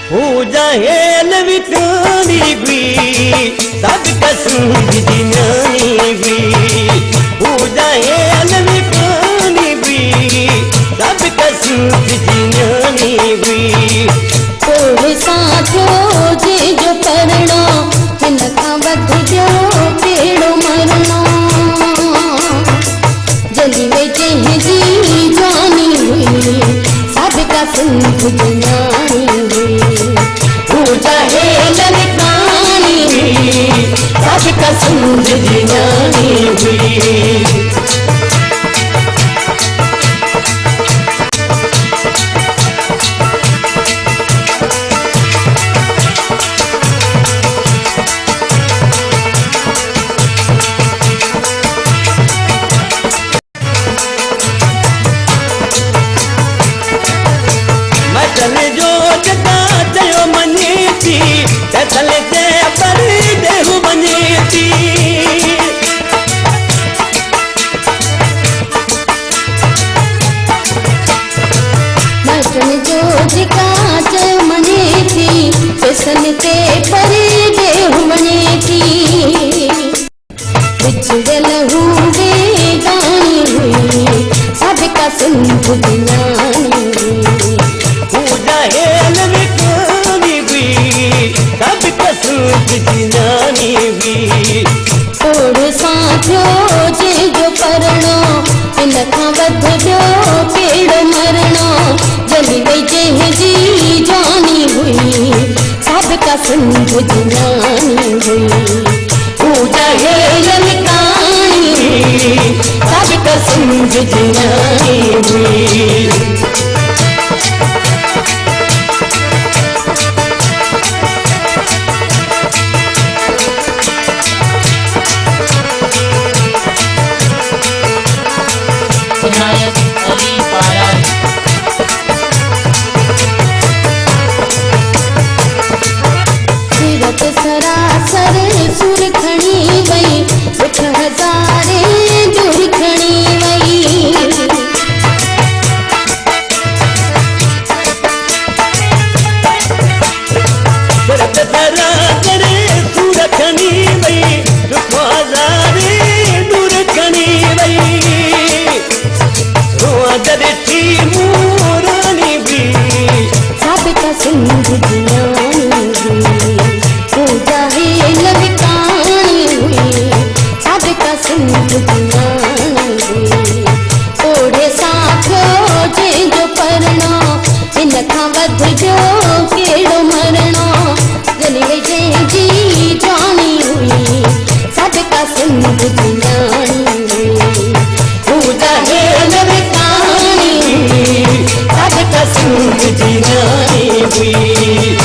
पूजा hello विकानी भी सब कसम जिनानी भी पूजा हेल विकानी भी सब कसम जिनानी भी कोई साथियों जे जो करना हिनका बद जो पेड़ो मरना जल्दी में जी जानी हुई सब कसम जिनानी पूजा हेल विकानी भी सब कसम जिनानी भी सन के परे देह मने थी बिछड़ लहू बेगानी हुई सब कसम जिनानी पूजा हेल विकानी भी सब कसम जिनानी भी थोड़े साथियों जे जो करना इनका बद जो पेड़ मरना जली वही जे जी जानी हुई सब कसम जिनानी हुई पूजा हेल विकानी सब कसम जिनानी हुई सरासर सुर खणी वई उठ हजारे दूर खणी वई सरासर सुर खणी वई उठ हजारे दूर खणी वई रोदर थी मोरानी भी सब कसम जिनानी हुई पूजा हेल विकानी हुई सब कसम जिनानी हुई थोड़े साथियों जे जो करना इनका वध जो केड़ो मरना जली जे जी जानी हुई सब कसम जिनानी हुई पूजा हेल विकानी सब कसम जिनानी हुई